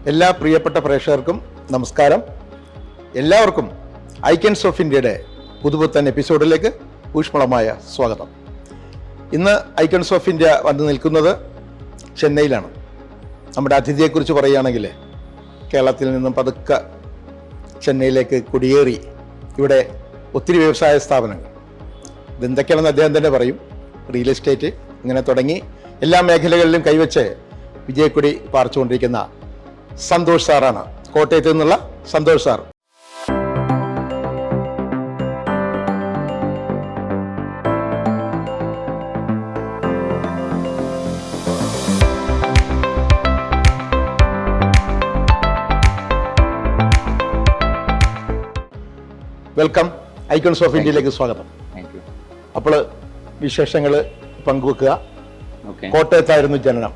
എല്ലാ പ്രിയപ്പെട്ട പ്രേക്ഷകർക്കും നമസ്കാരം. എല്ലാവർക്കും ഐക്കൺസ് ഓഫ് ഇന്ത്യയുടെ പുതുപുത്തൻ എപ്പിസോഡിലേക്ക് ഊഷ്മളമായ സ്വാഗതം. ഇന്ന് ഐക്കൺസ് ഓഫ് ഇന്ത്യ വന്നു നിൽക്കുന്നത് ചെന്നൈയിലാണ്. നമ്മുടെ അതിഥിയെക്കുറിച്ച് പറയുകയാണെങ്കിൽ കേരളത്തിൽ നിന്നും പതുക്കെ ചെന്നൈയിലേക്ക് കുടിയേറി ഇവിടെ ഒത്തിരി വ്യവസായ സ്ഥാപനങ്ങൾ, ഇതെന്തൊക്കെയാണെന്ന് അദ്ദേഹം തന്നെ പറയും. റിയൽ എസ്റ്റേറ്റ് ഇങ്ങനെ തുടങ്ങി എല്ലാ മേഖലകളിലും കൈവച്ച് വിജയക്കൊടി പാർച്ചുകൊണ്ടിരിക്കുന്ന സന്തോഷ് സാറാണ്. കോട്ടയത്ത് നിന്നുള്ള Santhosh sir. Welcome, icons of ഇന്ത്യയിലേക്ക് സ്വാഗതം. അപ്പോൾ വിശേഷങ്ങൾ പങ്കുവെക്കുക. കോട്ടയത്തായിരുന്നു ജനനം,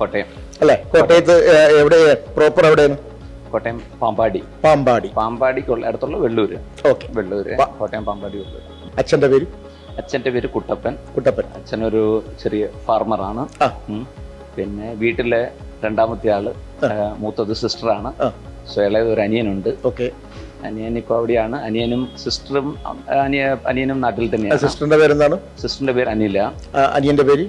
കോട്ടയം അല്ലേ? കോട്ടയത്ത് എവിടെ, പ്രോപ്പർ എവിടെയാണ്? കോട്ടയം പാമ്പാടി. പാമ്പാടിക്ക് അടുത്തുള്ള വെള്ളൂര്. വെള്ളൂര്, കോട്ടയം പാമ്പാടി വെള്ളൂര്. അച്ഛന്റെ പേര്? അച്ഛന്റെ പേര് കുട്ടപ്പൻ. അച്ഛനൊരു ചെറിയ ഫാർമറാണ്. പിന്നെ വീട്ടിലെ രണ്ടാമത്തെ ആള്, മൂത്തത് സിസ്റ്ററാണ്. ഇളയത് ഒരു അനിയനുണ്ട്. അനിയൻ ഇപ്പൊ അവിടെയാണ്. അനിയനും സിസ്റ്ററും അനിയനും നാട്ടിൽ തന്നെയാണ്. സിസ്റ്ററിന്റെ പേരെന്താണ്? സിസ്റ്ററിന്റെ പേര് അനില. അനിയന്റെ പേര്?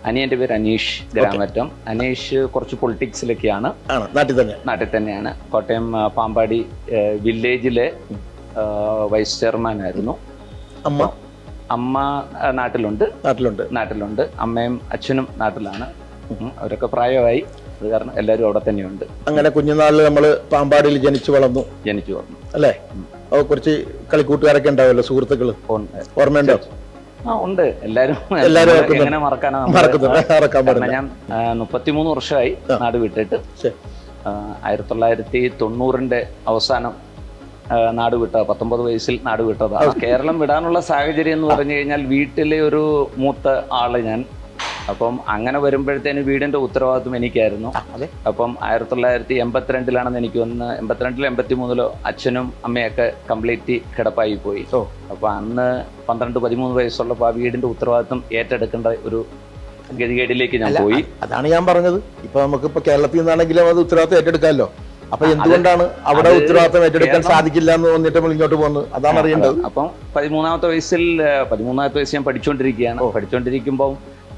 അനിയന്റെ പേര് അനീഷ് ഗ്രാമറ്റം. അനീഷ് കുറച്ച് പൊളിറ്റിക്സിലൊക്കെയാണ്. നാട്ടിൽ തന്നെയാണ്. കോട്ടയം പാമ്പാടി വില്ലേജിലെ വൈസ് ചെയർമാൻ ആയിരുന്നു. അമ്മ നാട്ടിലുണ്ട്. അമ്മയും അച്ഛനും നാട്ടിലാണ്. അവരൊക്കെ പ്രായമായി. അത് കാരണം എല്ലാവരും അവിടെ തന്നെയുണ്ട്. അങ്ങനെ കുഞ്ഞുനാളിൽ നമ്മള് പാമ്പാടിയിൽ ജനിച്ചു വളർന്നു അല്ലേ? കുറച്ച് കളിക്കൂട്ടുകാരൊക്കെ ഉണ്ടാവുമല്ലോ, സുഹൃത്തുക്കള്, ഓർമ്മയുണ്ടോ? ഉണ്ട്. എല്ലാരും എങ്ങനെ മറക്കാനാണ്. ഞാൻ 33 വർഷമായി നാട് വിട്ടിട്ട്. 1990 അവസാനം നാട് വിട്ട, 19 വയസ്സിൽ നാട് വിട്ടതാണ്. കേരളം വിടാനുള്ള സാഹചര്യം എന്ന് പറഞ്ഞു കഴിഞ്ഞാൽ വീട്ടിലെ ഒരു മൂത്ത ആള് ഞാൻ. അപ്പം അങ്ങനെ വരുമ്പോഴത്തേന് വീടിന്റെ ഉത്തരവാദിത്വം എനിക്കായിരുന്നു. അപ്പം 1982 എനിക്ക് വന്ന് 82 83 അച്ഛനും അമ്മയൊക്കെ കംപ്ലീറ്റ് കിടപ്പായി പോയി. അപ്പൊ അന്ന് 12-13 വയസ്സുള്ളപ്പോൾ ആ വീടിന്റെ ഉത്തരവാദിത്വം ഏറ്റെടുക്കേണ്ട ഒരു ഗതികേടിലേക്ക് ഞാൻ പോയി. അതാണ് ഞാൻ പറഞ്ഞത്. ഇപ്പൊ നമുക്കിപ്പോ കേരളത്തിൽ നിന്നാണെങ്കിലും അത് ഉത്തരവാദിത്വം ഏറ്റെടുക്കാമല്ലോ. അപ്പൊ എന്തുകൊണ്ടാണ് അവിടെ ഉത്തരവാദിത്വം ഏറ്റെടുക്കാൻ സാധിക്കില്ല എന്ന് വന്നിട്ട് നമ്മൾ ഇങ്ങോട്ട് പോകുന്നത്? അതാണ് അറിയേണ്ടത്. അപ്പം 13ാമത്തെ വയസ്സ് ഞാൻ പഠിച്ചുകൊണ്ടിരിക്കുമ്പോൾ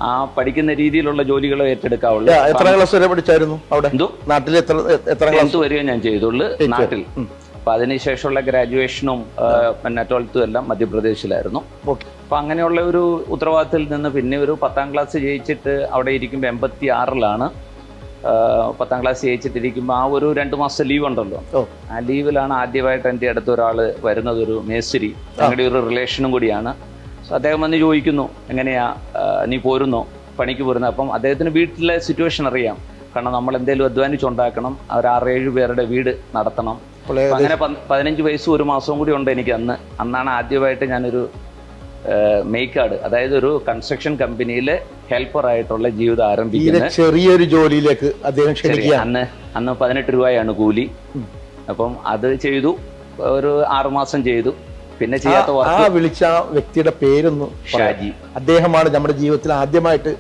ആ പഠിക്കുന്ന രീതിയിലുള്ള ജോലികളെ ഏറ്റെടുക്കാവുള്ളൂ. എത്ര ക്ലാസ് വരെ പഠിച്ചായിരുന്നു അവിടെ? നാട്ടിൽ എത്ര ക്ലാസ് വരെ ഞാൻ ചെയ്തുള്ളൂ നാട്ടിൽ. അപ്പൊ അതിനുശേഷമുള്ള ഗ്രാജുവേഷനും പിന്നെ 12th എല്ലാം മധ്യപ്രദേശിലായിരുന്നു. അപ്പൊ അങ്ങനെയുള്ള ഒരു ഉത്തരവാദിത്തത്തിൽ നിന്ന് പിന്നെ ഒരു 10ാം ക്ലാസ് ജയിച്ചിട്ട് അവിടെ ഇരിക്കുമ്പോൾ 86 10ാം ക്ലാസ് ജയിച്ചിട്ടിരിക്കുമ്പോൾ ആ ഒരു 2 മാസം ലീവ് ഉണ്ടല്ലോ, ആ ലീവിലാണ് ആദ്യമായിട്ട് എൻ്റെ അടുത്ത് ഒരാൾ വരുന്നത്, ഒരു മേസ്തിരി. ഞങ്ങളുടെ ഒരു റിലേഷനും കൂടിയാണ്. അദ്ദേഹം വന്ന് ചോദിക്കുന്നു, എങ്ങനെയാ നീ പോരുന്നോ, പണിക്ക് പോരുന്നത്? അപ്പം അദ്ദേഹത്തിന് വീട്ടിലെ സിറ്റുവേഷൻ അറിയാം. കാരണം നമ്മൾ എന്തെങ്കിലും അധ്വാനിച്ചുണ്ടാക്കണം, അവർ 6-7 പേരുടെ വീട് നടത്തണം. അങ്ങനെ 15 വയസ്സും 1 മാസവും കൂടി ഉണ്ട് എനിക്ക് അന്ന്. അന്നാണ് ആദ്യമായിട്ട് ഞാനൊരു മെയ്ക്കാർഡ്, അതായത് ഒരു കൺസ്ട്രക്ഷൻ കമ്പനിയിലെ ഹെൽപ്പറായിട്ടുള്ള ജീവിതം ആരംഭിക്കുന്നത്. ചെറിയൊരു ജോലിയിലേക്ക് അദ്ദേഹം അന്ന് 18 രൂപയാണ് കൂലി. അപ്പം അത് ചെയ്തു, ഒരു 6 മാസം ചെയ്തു. പിന്നെ ചെയ്യാത്ത വിളിച്ച വ്യക്തിയുടെ പേരൊന്ന് ഷാജി. അദ്ദേഹമാണ് നമ്മുടെ ജീവിതത്തിൽ ആദ്യമായിട്ട്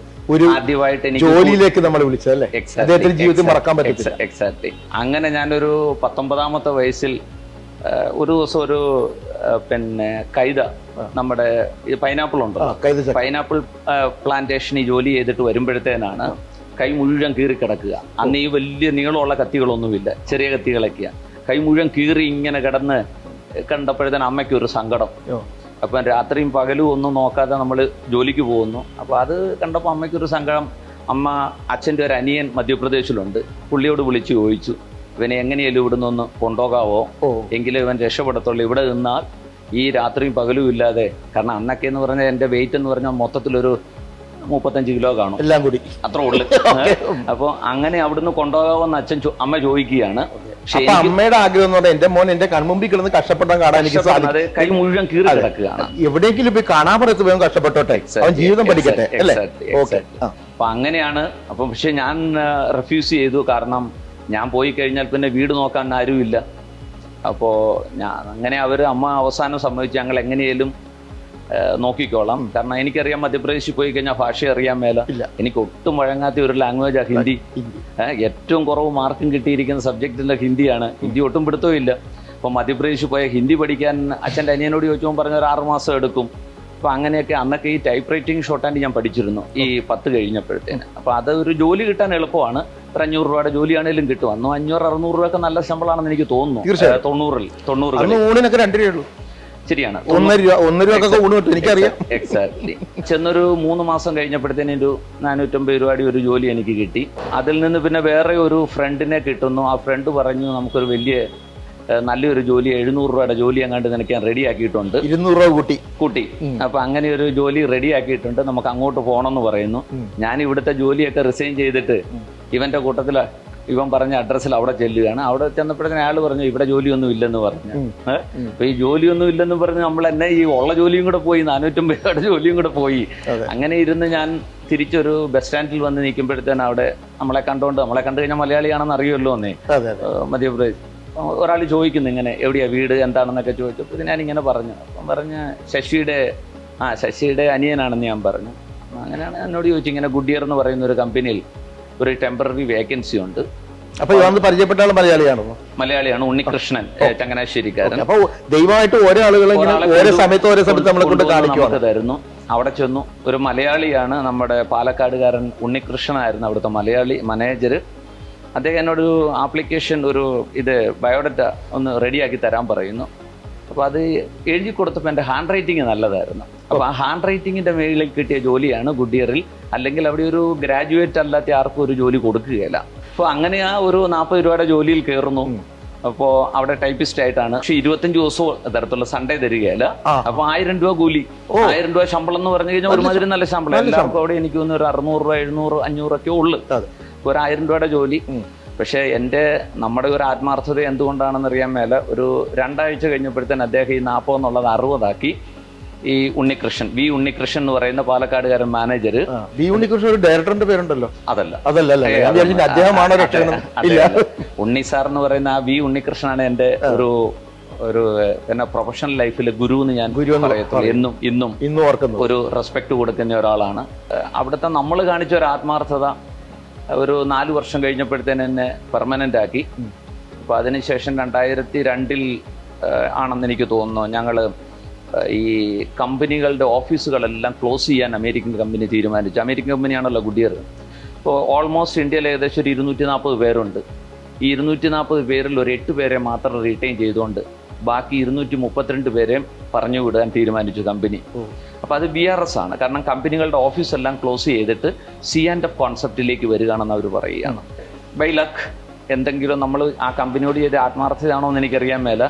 ജോലിയിലേക്ക് നമ്മൾ വിളിച്ചത് അല്ലേ? അദ്ദേഹത്തിന്റെ ജീവിതത്തിൽ മറക്കാൻ പറ്റില്ല. എക്സാക്ട്ലി. അങ്ങനെ ഞാനൊരു 19ാമത്തെ വയസ്സിൽ ഒരു ദിവസം ഒരു പിന്നെ കൈത, നമ്മുടെ പൈനാപ്പിൾ ഉണ്ടോ, പൈനാപ്പിൾ പ്ലാന്റേഷനിൽ ജോലി ചെയ്തിട്ട് വരുമ്പോഴത്തേനാണ് കൈ മുഴുവൻ കീറി കിടക്കുക. അന്ന് ഈ വലിയ നീളമുള്ള കത്തികളൊന്നുമില്ല, ചെറിയ കത്തികളൊക്കെയാണ്. കൈ മുഴുവൻ കീറി ഇങ്ങനെ കിടന്ന് കണ്ടപ്പോഴത്തേന് അമ്മയ്ക്കൊരു സങ്കടം. അപ്പം രാത്രിയും പകലും ഒന്നും നോക്കാതെ നമ്മൾ ജോലിക്ക് പോകുന്നു. അപ്പോൾ അത് കണ്ടപ്പോൾ അമ്മയ്ക്കൊരു സങ്കടം. അമ്മ, അച്ഛൻ്റെ ഒരു അനിയൻ മധ്യപ്രദേശിലുണ്ട്, പുള്ളിയോട് വിളിച്ച് ചോദിച്ചു, ഇവനെ എങ്ങനെയല്ലോ ഇവിടെ നിന്ന് കൊണ്ടുപോകാവോ, എങ്കിലും ഇവൻ രക്ഷപ്പെടത്തുള്ളൂ. ഇവിടെ നിന്നാൽ ഈ രാത്രിയും പകലും ഇല്ലാതെ, കാരണം അന്നൊക്കെ എന്ന് പറഞ്ഞാൽ എൻ്റെ വെയിറ്റ് എന്ന് പറഞ്ഞാൽ മൊത്തത്തിലൊരു 35 കിലോ കാണും, എല്ലാം കൂടി അത്ര ഉള്ളു. അപ്പോൾ അങ്ങനെ അവിടുന്ന് കൊണ്ടുപോകാമെന്ന് അമ്മ ചോദിക്കുകയാണ്. അമ്മയുടെ ആഗ്രഹം എന്ന് പറഞ്ഞാൽ എന്റെ മോൻ എന്റെ കൺമുമ്പിൽ കിടന്ന് കഷ്ടപ്പെടാൻ കാണാൻ എനിക്ക് സാധിക്കും. കൈ മുഴുവൻ കീറി കിടക്കുകയാണ്. എവിടെയെങ്കിലും പോയി കാണാൻ പറയത്ത് വേഗം കഷ്ടപ്പെട്ടോട്ടെ, അവൻ ജീവിതം പഠിക്കട്ടെ. അപ്പൊ അങ്ങനെയാണ്. അപ്പൊ പക്ഷെ ഞാൻ റെഫ്യൂസ് ചെയ്തു. കാരണം ഞാൻ പോയി കഴിഞ്ഞാൽ പിന്നെ വീട് നോക്കാൻ ആരുമില്ല. അപ്പോൾ അങ്ങനെ അമ്മ അവസാനം സമ്മതിച്ചു, ഞങ്ങൾ എങ്ങനെയാലും നോക്കിക്കോളാം. കാരണം എനിക്കറിയാം മധ്യപ്രദേശിൽ പോയി കഴിഞ്ഞാൽ ഭാഷ അറിയാൻ മേല. എനിക്ക് ഒട്ടും വഴങ്ങാത്ത ഒരു ലാംഗ്വേജാണ് ഹിന്ദി. ഏറ്റവും കുറവ് മാർക്കും കിട്ടിയിരിക്കുന്ന സബ്ജക്റ്റിൻ്റെ ഹിന്ദിയാണ്. ഹിന്ദി ഒട്ടും പിടുത്തവും ഇല്ല. അപ്പോൾ മധ്യപ്രദേശിൽ പോയ ഹിന്ദി പഠിക്കാൻ അച്ഛൻ്റെ അനിയനോട് ചോദിച്ചപ്പോൾ പറഞ്ഞ ഒരു 6 മാസം എടുക്കും. അപ്പോൾ അങ്ങനെയൊക്കെ അന്നൊക്കെ ഈ ടൈപ്പ് റൈറ്റിംഗ് ഷോർട്ട് ഹാൻഡ് ഞാൻ പഠിച്ചിരുന്നു ഈ 10 കഴിഞ്ഞപ്പോഴത്തേന്. അപ്പോൾ അത് ഒരു ജോലി കിട്ടാൻ എളുപ്പമാണ്. ഒരു 500 രൂപയുടെ ജോലിയാണെങ്കിലും കിട്ടും. അന്ന് 500-600 രൂപയൊക്കെ നല്ല ശമ്പളമാണെന്ന് എനിക്ക് തോന്നുന്നു. 90 ശരിയാണ്. 1 രൂപ എനിക്കറിയാം. എക്സാക്ട്ലി. ചെന്നൊരു 3 മാസം കഴിഞ്ഞപ്പോഴത്തേന് ഒരു 450 രൂപയുടെ ഒരു ജോലി എനിക്ക് കിട്ടി. അതിൽ നിന്ന് പിന്നെ വേറെ ഒരു ഫ്രണ്ടിനെ കിട്ടുന്നു. ആ ഫ്രണ്ട് പറഞ്ഞു നമുക്കൊരു വലിയ നല്ലൊരു ജോലി 700 രൂപയുടെ ജോലി അങ്ങാണ്ട് നിനക്ക് ഞാൻ റെഡിയാക്കിയിട്ടുണ്ട്. 200 രൂപ കൂട്ടി. അപ്പൊ അങ്ങനെ ഒരു ജോലി റെഡിയാക്കിയിട്ടുണ്ട്, നമുക്ക് അങ്ങോട്ട് പോകണമെന്ന് പറയുന്നു. ഞാൻ ഇവിടുത്തെ ജോലിയൊക്കെ റിസൈൻ ചെയ്തിട്ട് ഇവന്റെ കൂട്ടത്തിൽ ഇവൻ പറഞ്ഞ അഡ്രസ്സിൽ അവിടെ ചെല്ലുകയാണ്. അവിടെ ചെന്നപ്പോഴത്തേന് അയാൾ പറഞ്ഞു ഇവിടെ ജോലിയൊന്നും ഇല്ലെന്ന് പറഞ്ഞു. അപ്പൊ ഈ ജോലിയൊന്നും ഇല്ലെന്ന് പറഞ്ഞ് നമ്മൾ എന്നെ ഈ ഉള്ള ജോലിയും കൂടെ പോയി, 450 രൂപയുടെ ജോലിയും കൂടെ പോയി. അങ്ങനെ ഇരുന്ന് ഞാൻ തിരിച്ചൊരു ബസ് സ്റ്റാൻഡിൽ വന്ന് നിൽക്കുമ്പോഴത്തേന് അവിടെ നമ്മളെ കണ്ടു കഴിഞ്ഞാൽ മലയാളിയാണെന്ന് അറിയുമല്ലോ എന്നേ. മധ്യപ്രദേശ് ഒരാൾ ചോദിക്കുന്നു ഇങ്ങനെ എവിടെയാ വീട് എന്താണെന്നൊക്കെ ചോദിച്ചപ്പോൾ ഞാനിങ്ങനെ പറഞ്ഞു. അപ്പം പറഞ്ഞ് ശശിയുടെ അനിയനാണെന്ന് ഞാൻ പറഞ്ഞു. അങ്ങനെയാണ് എന്നോട് ചോദിച്ചു ഇങ്ങനെ ഗുഡിയർ എന്ന് പറയുന്ന ഒരു കമ്പനിയിൽ ഒരു ടെമ്പററി വേക്കൻസി ഉണ്ട്. അപ്പൊ പരിചയപ്പെട്ട ആൾ മലയാളിയാണ്, ഉണ്ണികൃഷ്ണൻ, ചങ്ങനാശ്ശേരിക്കാരൻ. അപ്പൊ ദൈവമായിട്ട് ഓരോ ആളുകളെ ഓരോ സമയത്ത് നമുക്ക് തരുന്നു. അവിടെ ചെന്നു. ഒരു മലയാളിയാണ്, നമ്മുടെ പാലക്കാടുകാരൻ ഉണ്ണികൃഷ്ണനായിരുന്നു അവിടുത്തെ മലയാളി മാനേജർ. അദ്ദേഹം എന്നോട് ആപ്ലിക്കേഷൻ ബയോഡാറ്റ ഒന്ന് റെഡിയാക്കി തരാൻ പറയുന്നു. അപ്പോൾ അത് എഴുതി കൊടുത്തപ്പോൾ എൻ്റെ ഹാൻഡ് റൈറ്റിംഗ് നല്ലതായിരുന്നു. അപ്പോൾ ആ ഹാൻഡ് റൈറ്റിങ്ങിൻ്റെ മേളിലേക്ക് കിട്ടിയ ജോലിയാണ് ഗുഡിയറിൽ. അല്ലെങ്കിൽ അവിടെ ഒരു ഗ്രാജുവേറ്റ് അല്ലാത്ത ആർക്കും ഒരു ജോലി കൊടുക്കുകയില്ല. അപ്പോൾ അങ്ങനെ ആ ഒരു 40 രൂപയുടെ ജോലിയിൽ കയറുന്നു. അപ്പോൾ അവിടെ ടൈപ്പിസ്റ്റ് ആയിട്ടാണ്. പക്ഷെ 25 ദിവസവും തരത്തുള്ള സൺഡേ തരികയല്ല. അപ്പോൾ 1000 രൂപ കൂലി, 1000 രൂപ ശമ്പളം എന്ന് പറഞ്ഞു കഴിഞ്ഞാൽ ഒരുമാതിരി നല്ല ശമ്പളം. എല്ലാവർക്കും അവിടെ എനിക്ക് തോന്നുന്നു ഒരു 600 രൂപ 700 500 ഒക്കെ ഉള്ളു. ഒരു 1000 രൂപയുടെ ജോലി. പക്ഷേ നമ്മുടെ ഒരു ആത്മാർത്ഥത എന്തുകൊണ്ടാണെന്ന് അറിയാൻ മേല ഒരു 2 ആഴ്ച കഴിഞ്ഞപ്പോഴത്തേന് അദ്ദേഹം ഈ 40 എന്നുള്ളത് 60 ആക്കി. ഈ ഉണ്ണികൃഷ്ണൻ, വി ഉണ്ണികൃഷ്ണൻ എന്ന് പറയുന്ന പാലക്കാടുകാരൻ മാനേജർ. വി ഉണ്ണികൃഷ്ണൻ ഒരു ഡയറക്ടറിന്റെ പേരുണ്ടല്ലോ? അതല്ല, ഉണ്ണി സാർ എന്ന് പറയുന്ന ആ വി ഉണ്ണികൃഷ്ണനാണ് എൻ്റെ ഒരു പ്രൊഫഷണൽ ലൈഫിൽ ഗുരു എന്ന് ഞാൻ പറയത്തുള്ളൂ. ഇന്നും ഒരു റെസ്പെക്ട് കൊടുക്കുന്ന ഒരാളാണ്. അവിടുത്തെ നമ്മൾ കാണിച്ച ഒരു ആത്മാർത്ഥത ഒരു 4 വർഷം കഴിഞ്ഞപ്പോഴത്തേന് എന്നെ പെർമനന്റ് ആക്കി. അപ്പോൾ അതിനുശേഷം 2002 ആണെന്ന് എനിക്ക് തോന്നുന്നു ഞങ്ങൾ ഈ കമ്പനികളുടെ ഓഫീസുകളെല്ലാം ക്ലോസ് ചെയ്യാൻ അമേരിക്കൻ കമ്പനി തീരുമാനിച്ചു. അമേരിക്കൻ കമ്പനിയാണല്ലോ ഗുഡിയർ. അപ്പോൾ ഓൾമോസ്റ്റ് ഇന്ത്യയിൽ ഏകദേശം ഒരു 240 പേരുണ്ട്. ഈ 240 പേരിൽ ഒരു 8 പേരെ മാത്രം റീറ്റെയിൻ ചെയ്തുകൊണ്ട് ബാക്കി 232 പേരെയും പറഞ്ഞു വിടാൻ തീരുമാനിച്ചു കമ്പനി. അപ്പോൾ അത് BRS ആണ്. കാരണം കമ്പനികളുടെ ഓഫീസെല്ലാം ക്ലോസ് ചെയ്തിട്ട് C&F കോൺസെപ്റ്റിലേക്ക് വരികയാണെന്ന് അവർ പറയുകയാണ്. ബൈ ലക്ക് എന്തെങ്കിലും നമ്മൾ ആ കമ്പനിയോട് ചെയ്ത ആത്മാർത്ഥതയാണോ എന്ന് എനിക്കറിയാൻ മേല.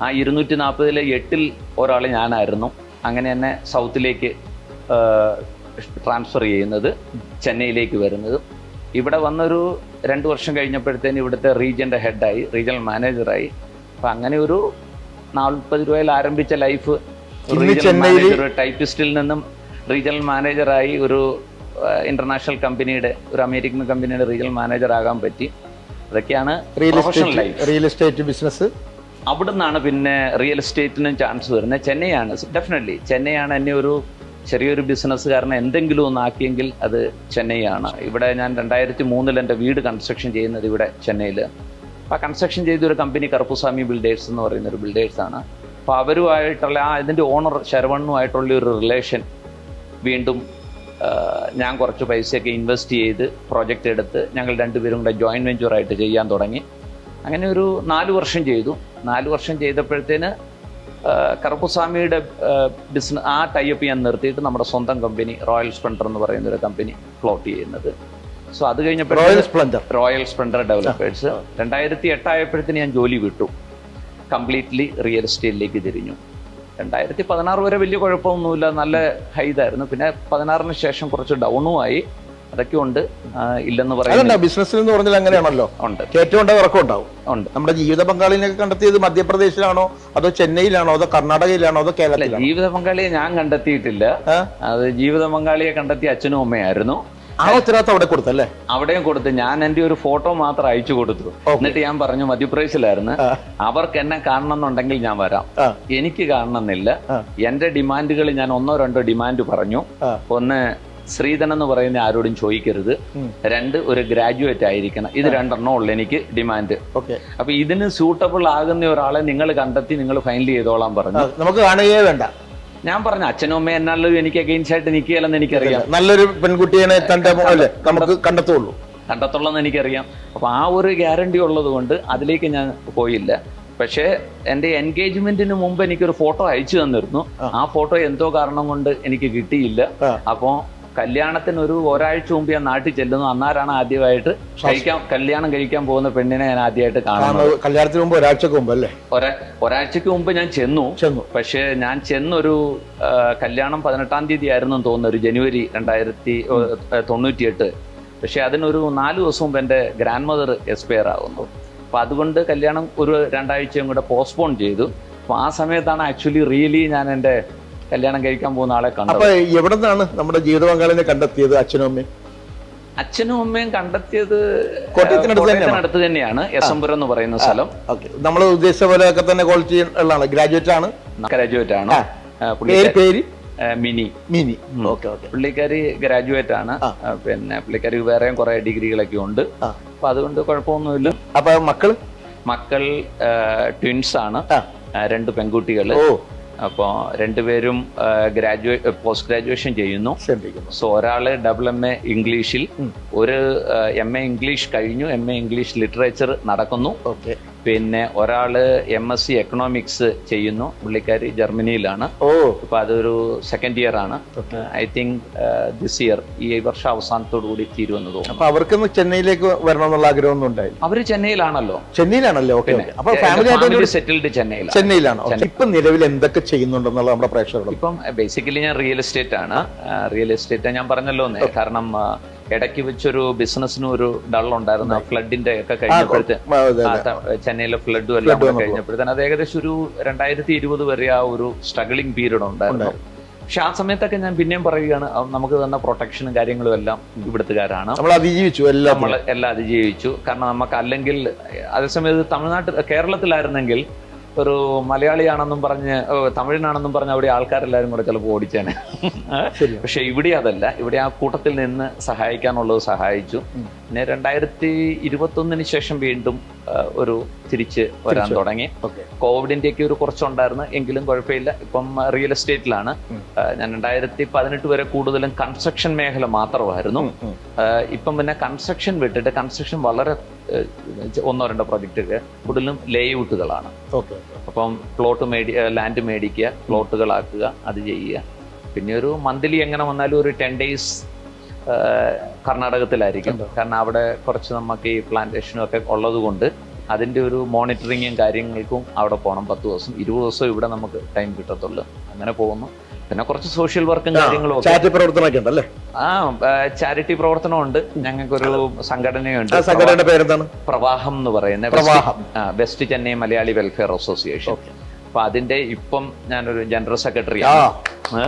ആ 240-ൽ 8-ൽ ഒരാൾ ഞാനായിരുന്നു. അങ്ങനെ തന്നെ സൗത്തിലേക്ക് ട്രാൻസ്ഫർ ചെയ്യുന്നത്, ചെന്നൈയിലേക്ക് വരുന്നത്. ഇവിടെ വന്നൊരു 2 വർഷം കഴിഞ്ഞപ്പോഴത്തേന് ഇവിടുത്തെ റീജിയൻ്റെ ഹെഡായി, റീജിയണൽ മാനേജറായി. അപ്പം അങ്ങനെ ഒരു 40 രൂപയിൽ ആരംഭിച്ച ലൈഫ് റീജിയണൽ മാനേജർ, ടൈപ്പിസ്റ്റിൽ നിന്നും റീജിയണൽ മാനേജറായി ഒരു ഇന്റർനാഷണൽ കമ്പനിയുടെ, ഒരു അമേരിക്കൻ കമ്പനിയുടെ റീജിയണൽ മാനേജർ ആകാൻ പറ്റി. അതൊക്കെയാണ് professional life. Real estate business. അവിടെ നിന്നാണ് പിന്നെ റിയൽ എസ്റ്റേറ്റിനും ചാൻസ് വരുന്നത്. ചെന്നൈയാണ്, ഡെഫിനറ്റ്ലി ചെന്നൈയാണ് എന്നെ ഒരു ചെറിയൊരു ബിസിനസ്സുകാരനെ എന്തെങ്കിലും ഒന്ന് ആക്കിയെങ്കിൽ അത് ചെന്നൈയാണ്. ഇവിടെ ഞാൻ 2003-ൽ എൻ്റെ വീട് കൺസ്ട്രക്ഷൻ ചെയ്യുന്നത് ഇവിടെ ചെന്നൈയിൽ. അപ്പോൾ കൺസ്ട്രക്ഷൻ ചെയ്തൊരു കമ്പനി കറുപ്പുസ്വാമി ബിൽഡേഴ്സ് എന്ന് പറയുന്നൊരു ബിൽഡേഴ്സാണ്. അപ്പോൾ അവരുമായിട്ടുള്ള ഇതിൻ്റെ ഓണർ ശരവണ്ണുമായിട്ടുള്ള ഒരു റിലേഷൻ വീണ്ടും ഞാൻ കുറച്ച് പൈസയൊക്കെ ഇൻവെസ്റ്റ് ചെയ്ത് പ്രോജക്റ്റ് എടുത്ത് ഞങ്ങൾ 2 പേരും കൂടെ ജോയിൻറ്റ് വെഞ്ചറായിട്ട് ചെയ്യാൻ തുടങ്ങി. അങ്ങനെ ഒരു 4 വർഷം ചെയ്തു. 4 വർഷം ചെയ്തപ്പോഴത്തേന് കറുപ്പുസ്വാമിയുടെ ആ ടൈപ്പ് ഞാൻ നിർത്തിയിട്ട് നമ്മുടെ സ്വന്തം കമ്പനി റോയൽ സ്പ്ലെൻഡർ എന്ന് പറയുന്ന ഒരു കമ്പനി ഫ്ലോട്ട് ചെയ്യുന്നത്. സോ അത് കഴിഞ്ഞപ്പോൾ റോയൽ സ്പ്ലെൻഡർ ഡെവലപ്പേഴ്സ് 2008 ആയപ്പോഴത്തേന് ഞാൻ ജോലി വിട്ടു. കംപ്ലീറ്റ്ലി റിയൽ എസ്റ്റേറ്റിലേക്ക് തിരിഞ്ഞു. 2016 വരെ വലിയ കുഴപ്പമൊന്നുമില്ല, നല്ല ഹൈതായിരുന്നു. പിന്നെ 16-ന് ശേഷം കുറച്ച് ഡൗണും ആയി. അതൊക്കെ ഉണ്ട്, ഇല്ലെന്ന് പറയുന്നത്. ബിസിനസ്സിൽ എന്ന് പറഞ്ഞാൽ അങ്ങനെയാണല്ലോ, ഉണ്ട്, ഏറ്റവും ഇറക്കം ഉണ്ടാവും. നമ്മുടെ ജീവിത പങ്കാളിനെയൊക്കെ കണ്ടെത്തിയത് മധ്യപ്രദേശിലാണോ അതോ ചെന്നൈയിലാണോ അതോ കർണാടകയിലാണോ അതോ കേരളത്തിലാണോ? ജീവിത പങ്കാളിയെ ഞാൻ കണ്ടെത്തിയിട്ടില്ല. അത് ജീവിത പങ്കാളിയെ കണ്ടെത്തിയ അച്ഛനും അമ്മയായിരുന്നു. ആ ഉത്തരവാദിത്തം അവിടെ കൊടുത്തല്ലേ? അവിടെയും കൊടുത്ത് ഞാൻ എൻ്റെ ഒരു ഫോട്ടോ മാത്രം അയച്ചു കൊടുത്തു. എന്നിട്ട് ഞാൻ പറഞ്ഞു മധ്യപ്രദേശിലായിരുന്നു, അവർക്ക് എന്നെ കാണണം എന്നുണ്ടെങ്കിൽ ഞാൻ വരാം, എനിക്ക് കാണണമെന്നില്ല. എന്റെ ഡിമാൻഡുകൾ ഞാൻ 1-2 ഡിമാൻഡ് പറഞ്ഞു. ഒന്ന്, ശ്രീധൻ എന്ന് പറയുന്ന ആരോടും ചോദിക്കരുത്. 2, ഒരു ഗ്രാജുവേറ്റ് ആയിരിക്കണം. ഇത് 2 ഉള്ളു എനിക്ക് ഡിമാൻഡ്. അപ്പൊ ഇതിന് സൂട്ടബിൾ ആകുന്ന ഒരാളെ നിങ്ങൾ കണ്ടെത്തി നിങ്ങൾ ഫൈനൽ ചെയ്തോളാൻ പറഞ്ഞു. നമുക്ക് കാണുകയേ വേണ്ട. ഞാൻ പറഞ്ഞു അച്ഛനും അമ്മയും എന്നാലും എനിക്ക് അഗെയിൻസ്റ്റ് ആയിട്ട് നിൽക്കുകയല്ലെന്ന് എനിക്കറിയാം. നല്ലൊരു പെൺകുട്ടിയെ നമുക്ക് കണ്ടെത്തുള്ളൂ എനിക്കറിയാം. അപ്പൊ ആ ഒരു ഗ്യാരണ്ടി ഉള്ളത് കൊണ്ട് അതിലേക്ക് ഞാൻ പോയില്ല. പക്ഷേ എൻ്റെ എൻഗേജ്മെന്റിന് മുമ്പ് എനിക്കൊരു ഫോട്ടോ അയച്ചു തന്നിരുന്നു. ആ ഫോട്ടോ എന്തോ കാരണം കൊണ്ട് എനിക്ക് കിട്ടിയില്ല. അപ്പോ കല്യാണത്തിന് ഒരാഴ്ച മുമ്പ് ഞാൻ നാട്ടിൽ ചെല്ലുന്നു. അന്നാരാണ് ആദ്യമായിട്ട് കല്യാണം കഴിക്കാൻ പോകുന്ന പെണ്ണിനെ ഞാൻ ആദ്യമായിട്ട് കാണുന്നത്. കല്യാണത്തിന് മുമ്പ് ഒരാഴ്ചക്ക് മുമ്പ് അല്ലേ? ഒരാഴ്ചക്ക് മുമ്പ് ഞാൻ ചെന്നു. പക്ഷെ ഞാൻ ചെന്നൊരു കല്യാണം 18-ാം തീയതി ആയിരുന്നു തോന്നുന്നു, ഒരു ജനുവരി 1998. പക്ഷെ അതിനൊരു 4 ദിവസം മുമ്പ് എൻ്റെ ഗ്രാൻഡ് മദർ എക്സ്പയർ ആകുന്നു. അപ്പൊ അതുകൊണ്ട് കല്യാണം ഒരു 2 ആഴ്ചയും കൂടെ പോസ്റ്റ്പോൺ ചെയ്തു. അപ്പൊ ആ സമയത്താണ് ആക്ച്വലി റിയലി ഞാൻ എൻ്റെ കല്യാണം കഴിക്കാൻ പോകുന്ന ആളെ കണ്ടത്. അപ്പൊ എവിടെ നിന്നാണ് നമ്മുടെ ജീവിത പങ്കാളിനെ കണ്ടെത്തിയത്? അച്ഛനും അമ്മയും കണ്ടെത്തിയത് കോട്ടയത്തിനടുത്ത് തന്നെയാണ്, എസംപുരം എന്ന് പറയുന്ന സ്ഥലം. നമ്മൾ ഉദ്ദേശിച്ച പോലെയൊക്കെ തന്നെ ക്വാളിറ്റി ഉള്ളതാണ്. ഗ്രാജുവേറ്റ് ആണ്. പേര് മിനി. പുള്ളിക്കാരി ഗ്രാജുവേറ്റ് ആണ്. പിന്നെ പുള്ളിക്കാരി വേറെയും കുറെ ഡിഗ്രികളൊക്കെ ഉണ്ട്. അപ്പൊ അതുകൊണ്ട് കുഴപ്പമൊന്നുമില്ല. അപ്പൊ മക്കൾ ട്വിൻസ് ആണ്, 2 പെൺകുട്ടികള്. അപ്പോൾ 2 പേരും പോസ്റ്റ് ഗ്രാജുവേഷൻ ചെയ്യുന്നു. സോ ഒരാള് MA ഇംഗ്ലീഷിൽ, ഒരു MA ഇംഗ്ലീഷ് കഴിഞ്ഞു, MA ഇംഗ്ലീഷ് ലിറ്ററേച്ചർ നടക്കുന്നു. പിന്നെ ഒരാള് MSc എക്കണോമിക്സ് ചെയ്യുന്നു. പുള്ളിക്കാരി ജർമ്മനിയിലാണ്. അപ്പൊ അതൊരു 2nd ഇയർ ആണ്. ഐ തിങ്ക് ദിസ് ഇയർ, ഈ വർഷം അവസാനത്തോടു കൂടി തീരുമെന്ന് തോന്നുന്നു. അപ്പൊ അവർക്ക് ചെന്നൈയിലേക്ക് വരണം എന്നുള്ള ആഗ്രഹമൊന്നും ഉണ്ടായി? അവര് ചെന്നൈയിലാണല്ലോ. അപ്പൊ ഫാമിലി സെറ്റിൽഡ് ചെന്നൈയിലാണോ? ഇപ്പൊ നിലവിൽ എന്തൊക്കെ ചെയ്യുന്നുണ്ടെന്നുള്ള നമ്മുടെ പ്രേക്ഷകരോട്. ഇപ്പം ബേസിക്കലി ഞാൻ റിയൽ എസ്റ്റേറ്റ് ആണ്. റിയൽ എസ്റ്റേറ്റ് ഞാൻ പറഞ്ഞല്ലോ, കാരണം ഇടയ്ക്ക് വെച്ചൊരു ബിസിനസ്സിനും ഒരു ഡൾ ഉണ്ടായിരുന്നു. ഫ്ലഡിന്റെ ഒക്കെ കഴിഞ്ഞപ്പോഴത്തെ ചെന്നൈയിലെ ഫ്ലഡും എല്ലാം കഴിഞ്ഞപ്പോഴത്തേന് അത് ഏകദേശം ഒരു 2020 വരെ ആ ഒരു സ്ട്രഗിളിംഗ് പീരീഡ് ഉണ്ടായിരുന്നു. പക്ഷെ ആ സമയത്തൊക്കെ ഞാൻ പിന്നെയും പറയുകയാണ്, നമുക്ക് തന്ന പ്രൊട്ടക്ഷനും കാര്യങ്ങളും എല്ലാം ഇവിടുത്തുകാരാണ്. നമ്മൾ എല്ലാം അതിജീവിച്ചു. കാരണം നമുക്ക് അല്ലെങ്കിൽ അതേസമയത്ത് കേരളത്തിലായിരുന്നെങ്കിൽ ഒരു മലയാളിയാണെന്നും പറഞ്ഞ് തമിഴനാണെന്നും പറഞ്ഞ് അവിടെ ആൾക്കാരെല്ലാവരും കൂടെ ചിലപ്പോൾ ഓടിച്ചേനെ. പക്ഷെ ഇവിടെ അതല്ല. ഇവിടെ ആ കൂട്ടത്തിൽ നിന്ന് സഹായിക്കാനുള്ളത് സഹായിച്ചു. പിന്നെ 2021 ശേഷം വീണ്ടും ഒരു തിരിച്ച് വരാൻ തുടങ്ങി. കോവിഡിന്റെ ഒക്കെ ഒരു കുറച്ചുണ്ടായിരുന്നു, എങ്കിലും കുഴപ്പമില്ല. ഇപ്പം റിയൽ എസ്റ്റേറ്റിലാണ്. ഞാൻ 2018 വരെ കൂടുതലും കൺസ്ട്രക്ഷൻ മേഖല മാത്രമായിരുന്നു. ഇപ്പം പിന്നെ കൺസ്ട്രക്ഷൻ വിട്ടിട്ട് കൺസ്ട്രക്ഷൻ വളരെ 1-2 പ്രൊജക്റ്റുകൾ കൂടുതലും ലേഔട്ടുകളാണ്. അപ്പം ലാൻഡ് മേടിക്കുക, പ്ലോട്ടുകളാക്കുക, അത് ചെയ്യുക. പിന്നെ ഒരു മന്ത്ലി എങ്ങനെ വന്നാലും ഒരു 10 days കർണാടകത്തിലായിരിക്കും. കാരണം അവിടെ കുറച്ച് നമുക്ക് ഈ പ്ലാന്റേഷനും ഒക്കെ ഉള്ളത് കൊണ്ട് അതിൻ്റെ ഒരു മോണിറ്ററിങ്ങും കാര്യങ്ങൾക്കും അവിടെ പോകണം. 10 ദിവസം 20 ദിവസം ഇവിടെ നമുക്ക് ടൈം കിട്ടത്തുള്ളൂ. അങ്ങനെ പോകുന്നു. പിന്നെ കുറച്ച് സോഷ്യൽ വർക്കും കാര്യങ്ങളും ഒക്കെ. ചാരിറ്റി പ്രവർത്തനമുണ്ട്. ഞങ്ങൾക്കൊരു സംഘടനയുണ്ട്, സംഘടനയുടെ പേരെന്താണ്? പ്രവാഹം എന്ന് പറയുന്നത്, west Chennai Malayali welfare association. അപ്പൊ അതിന്റെ ഇപ്പം ഞാനൊരു ജനറൽ സെക്രട്ടറിയാണ്.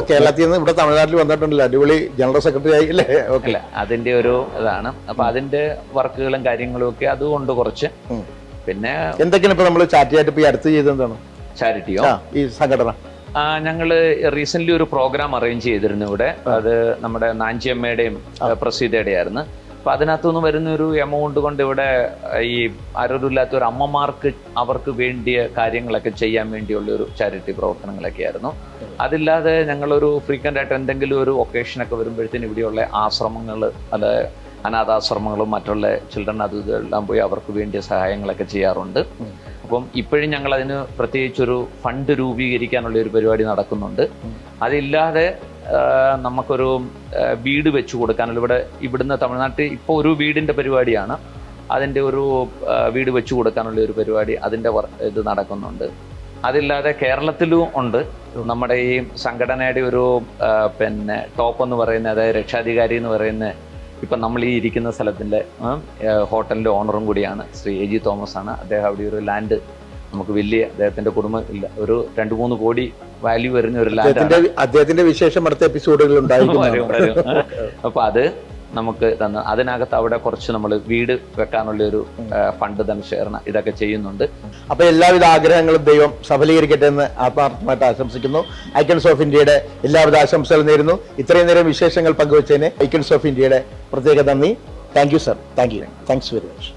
കേരളത്തിൽ നിന്ന് ഇവിടെ തമിഴ്നാട്ടിൽ വന്നിട്ടുണ്ടല്ലോ, അടിപൊളി ജനറൽ സെക്രട്ടറി ആയി അല്ലേ? അല്ല, അതിന്റെ ഒരു ഇതാണ്. അപ്പൊ അതിന്റെ വർക്കുകളും കാര്യങ്ങളും ഒക്കെ അതുകൊണ്ട് കുറച്ച്. പിന്നെ എന്തൊക്കെയാണ് ഇപ്പൊ നമ്മൾ ചാറ്റിയായിട്ട് ഇപ്പൊ അടുത്ത് ചെയ്തെന്താണ്? ചാരിറ്റിയോ ഈ സംഘടന ഞങ്ങള് റീസെന്റ് ഒരു പ്രോഗ്രാം അറേഞ്ച് ചെയ്തിരുന്നു ഇവിടെ. അത് നമ്മുടെ നാഞ്ചിയമ്മയുടെയും പ്രസീതയുടെ ആയിരുന്നു. അപ്പൊ അതിനകത്തുനിന്ന് വരുന്ന ഒരു എമൗണ്ട് കൊണ്ട് ഇവിടെ ഈ ആരോഗ്യമില്ലാത്ത ഒരു അമ്മമാർക്ക് അവർക്ക് വേണ്ടിയ കാര്യങ്ങളൊക്കെ ചെയ്യാൻ വേണ്ടിയുള്ള ഒരു ചാരിറ്റി പ്രവർത്തനങ്ങളൊക്കെ ആയിരുന്നു. അതില്ലാതെ ഞങ്ങളൊരു ഫ്രീക്വന്റ് ആയിട്ട് എന്തെങ്കിലും ഒരു ഒക്കേഷനൊക്കെ വരുമ്പോഴത്തേന് ഇവിടെയുള്ള ആശ്രമങ്ങൾ, അത് അനാഥാശ്രമങ്ങളും മറ്റുള്ള ചിൽഡ്രൻ അതെല്ലാം പോയി അവർക്ക് വേണ്ടിയ സഹായങ്ങളൊക്കെ ചെയ്യാറുണ്ട്. അപ്പം ഇപ്പോഴും ഞങ്ങൾ അതിന് പ്രത്യേകിച്ചൊരു ഫണ്ട് രൂപീകരിക്കാനുള്ള ഒരു പരിപാടി നടക്കുന്നുണ്ട്. അതില്ലാതെ നമുക്കൊരു വീട് വെച്ചു കൊടുക്കാനുള്ള ഇവിടുന്ന് തമിഴ്നാട്ടിൽ ഇപ്പോൾ ഒരു വീടിൻ്റെ പരിപാടിയാണ്. അതിൻ്റെ ഒരു വീട് വെച്ചു കൊടുക്കാനുള്ള ഒരു പരിപാടി, അതിൻ്റെ ഇത് നടക്കുന്നുണ്ട്. അതില്ലാതെ കേരളത്തിലും ഉണ്ട്. നമ്മുടെ ഈ സംഘടനയുടെ ഒരു പിന്നെ ടോപ്പ് എന്ന് പറയുന്നത്, അതായത് രക്ഷാധികാരി എന്ന് പറയുന്ന, ഇപ്പം നമ്മൾ ഈ ഇരിക്കുന്ന സ്ഥലത്തിൻ്റെ ഹോട്ടലിൻ്റെ ഓണറും കൂടിയാണ് ശ്രീ AG തോമസ് ആണ്. അദ്ദേഹം അവിടെ ഒരു ലാൻഡ് നമുക്ക് വലിയ അദ്ദേഹത്തിന്റെ കുടുംബം ഇല്ല, ഒരു 2-3 കോടി വാല്യൂ വരുന്ന ഒരു ലാൻഡ്. അദ്ദേഹത്തിന്റെ വിശേഷം അടുത്ത എപ്പിസോഡുകളിൽ ഉണ്ടായിരിക്കും. അപ്പൊ അത് നമുക്ക് തന്ന് അതിനകത്ത് അവിടെ കുറച്ച് നമ്മൾ വീട് വെക്കാനുള്ള ഒരു ഫണ്ട് ധനശേഖരണം ഇതൊക്കെ ചെയ്യുന്നുണ്ട്. അപ്പൊ എല്ലാവിധ ആഗ്രഹങ്ങളും ദൈവം സഫലീകരിക്കട്ടെ എന്ന് ആത്മാർത്ഥമായിട്ട് ആശംസിക്കുന്നു. ഐക്കൺസ് ഓഫ് ഇന്ത്യയുടെ എല്ലാവിധ ആശംസകൾ നേരുന്നു. ഇത്രയും നേരം വിശേഷങ്ങൾ പങ്കുവച്ചതിന് ഐക്കൺസ് ഓഫ് ഇന്ത്യയുടെ പ്രത്യേക നന്ദി. Thank you sir. Thanks very much.